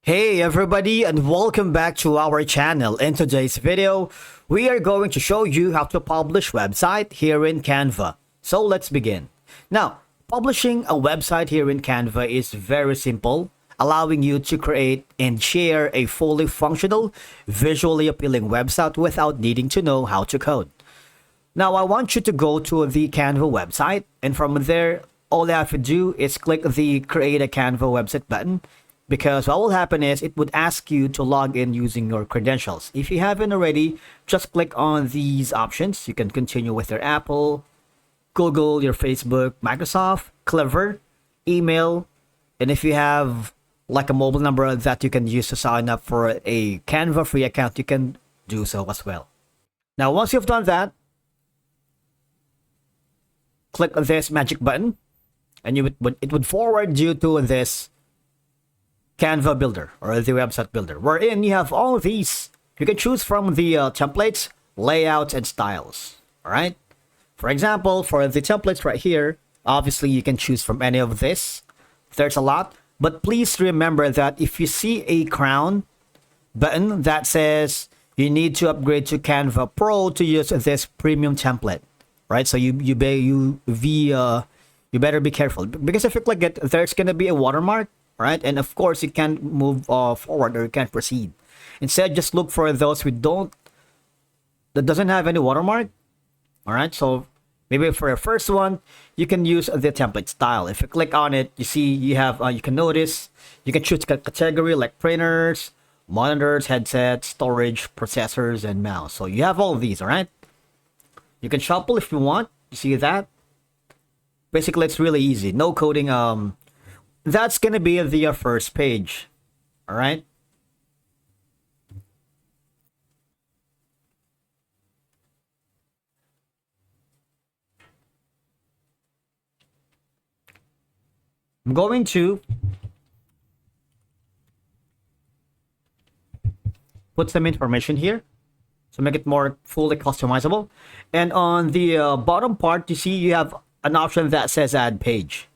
Hey everybody, and welcome back to our channel. In today's video, we are going to show you how to publish website here in Canva. So let's begin. Now, publishing a website here in Canva is very simple, allowing you to create and share a fully functional, visually appealing website without needing to know how to code. Now, I want you to go to the Canva website, and from there, all you have to do is click the Create a Canva website button, because what will happen is it would ask you to log in using your credentials. If you haven't already, just click on these options. You can continue with your Apple, Google, your Facebook, Microsoft, Clever, email, and if you have like a mobile number that you can use to sign up for a Canva free account, you can do so as well. Now, once you've done that, click this magic button, and it would forward you to this Canva builder or the website builder, wherein you have all of these. You can choose from the templates, layouts, and styles. All right. For example, for the templates right here, obviously you can choose from any of this. There's a lot, but please remember that if you see a crown button that says you need to upgrade to Canva Pro to use this premium template, right? So you better be careful, because if you click it, there's gonna be a watermark. Right, and of course you can't move forward, or you can't proceed. Instead, just look for those that doesn't have any watermark. All right, so maybe for the first one, you can use the template style. If you click on it, you see you have you can notice you can choose category like printers, monitors, headsets, storage, processors, and mouse. So you have all of these. All right, you can shuffle if you want. You see that? Basically, it's really easy. No coding. That's gonna be the first page. All right. I'm going to put some information here to make it more fully customizable. And on the bottom part, you see you have an option that says add page.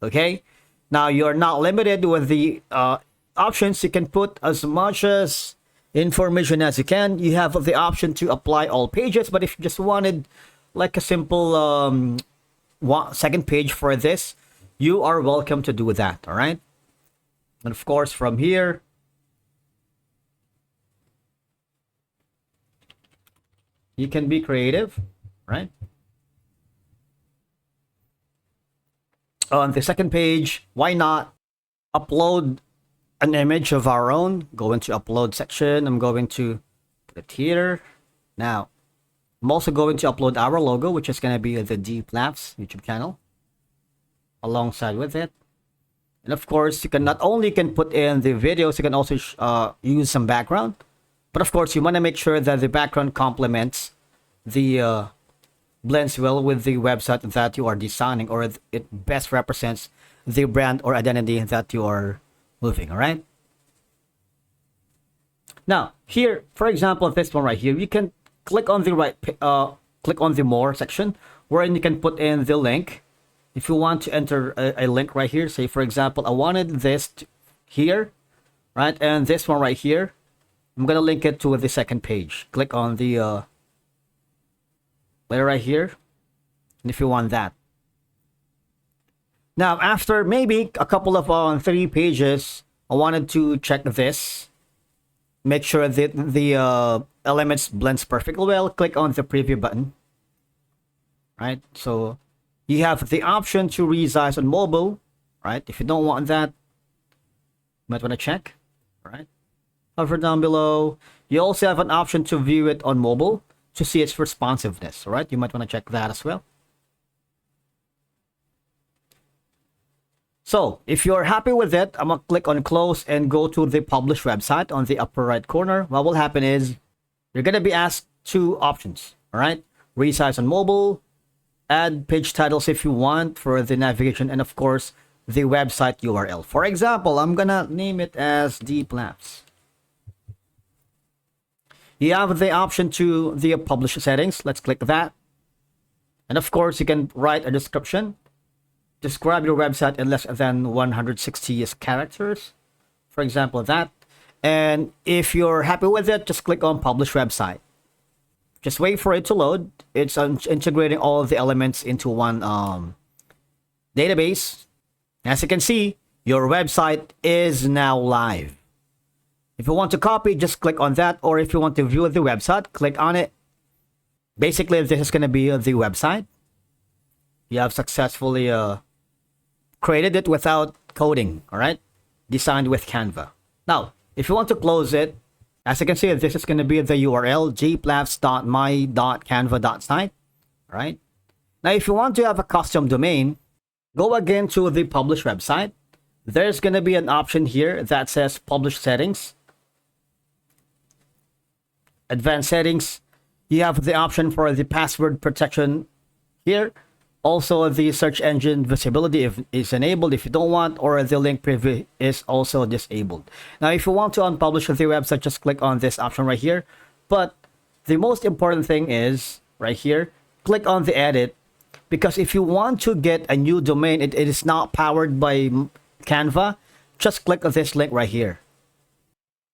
Okay. Now, you're not limited with the options. You can put as much as information as you can. You have the option to apply all pages, but if you just wanted like a simple second page for this, you are welcome to do that, all right? And of course, from here, you can be creative, right? On the second page, why not upload an image of our own? Go into upload section. I'm going to put it here. Now, I'm also going to upload our logo, which is going to be the Deep Laughs YouTube channel, alongside with it. And of course, you can not only can put in the videos, you can also use some background. But of course, you want to make sure that the background complements the blends well with the website that you are designing, or it best represents the brand or identity that you are moving. All right. Now, here, for example, this one right here, you can click on the click on the more section, wherein you can put in the link. If you want to enter a link right here, say for example, I wanted this here, right, and this one right here, I'm gonna link it to the second page. Click on the layer right here, and if you want that. Now, after maybe a couple of 3 pages, I wanted to check this, make sure that the elements blends perfectly well. Click on the preview button, right? So you have the option to resize on mobile, right? If you don't want that, you might want to check, right? Hover down below. You also have an option to view it on mobile to see its responsiveness. All right, you might want to check that as well. So if you're happy with it, I'm gonna click on close and go to the publish website on the upper right corner. What will happen is you're gonna be asked 2 options. All right, resize on mobile, add page titles if you want for the navigation, and of course the website URL. For example, I'm gonna name it as Deep Laughs. You have the option to the publish settings. Let's click that. And of course, you can write a description. Describe your website in less than 160 characters. For example, that. And if you're happy with it, just click on publish website. Just wait for it to load. It's integrating all of the elements into one database. As you can see, your website is now live. If you want to copy, just click on that. Or if you want to view the website, click on it. Basically, this is going to be the website. You have successfully created it without coding, all right? Designed with Canva. Now, if you want to close it, as you can see, this is going to be the URL, gplafs.my.canva.site, all right? Now, if you want to have a custom domain, go again to the publish website. There's going to be an option here that says publish settings. Advanced settings. You have the option for the password protection here. Also, the search engine visibility is enabled if you don't want, or the link preview is also disabled. Now, if you want to unpublish the website, just click on this option right here. But the most important thing is right here, click on the edit, because if you want to get a new domain, it is not powered by Canva, just click on this link right here.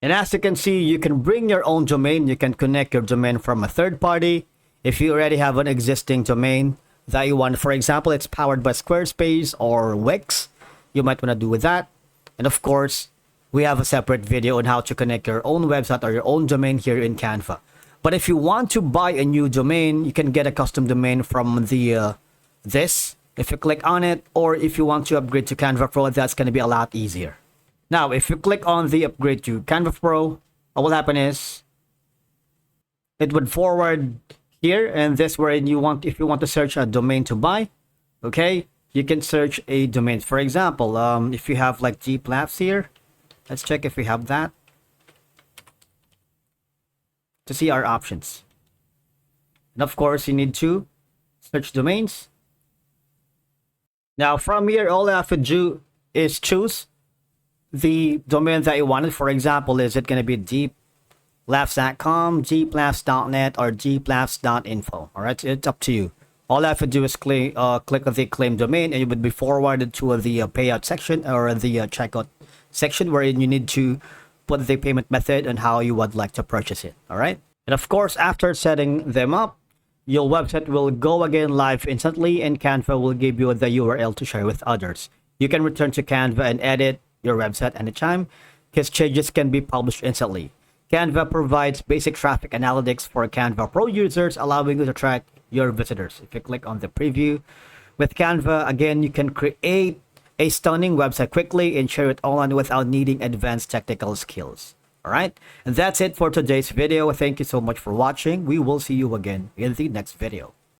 And as you can see, you can bring your own domain. You can connect your domain from a third party. If you already have an existing domain that you want, for example, it's powered by Squarespace or Wix, you might want to do with that. And of course, we have a separate video on how to connect your own website or your own domain here in Canva. But if you want to buy a new domain, you can get a custom domain from the this. If you click on it, or if you want to upgrade to Canva Pro, that's going to be a lot easier. Now, if you click on the upgrade to Canva Pro, what will happen is it would forward here, and this where you want, if you want to search a domain to buy, okay, you can search a domain. For example, if you have like gplafs here, let's check if we have that to see our options. And of course, you need to search domains. Now, from here, all you have to do is choose the domain that you wanted. For example, is it going to be gplafs.com, gplafs.net, or gplafs.info? All right, it's up to you. All you have to do is click on the claim domain, and you would be forwarded to the payout section or the checkout section, where you need to put the payment method and how you would like to purchase it. All right, and of course, after setting them up, your website will go again live instantly, and Canva will give you the URL to share with others. You can return to Canva and edit your website anytime, because changes can be published instantly. Canva provides basic traffic analytics for Canva Pro users, allowing you to track your visitors. If you click on the preview with Canva, again, you can create a stunning website quickly and share it online without needing advanced technical skills. All right, and that's it for today's video. Thank you so much for watching. We will see you again in the next video.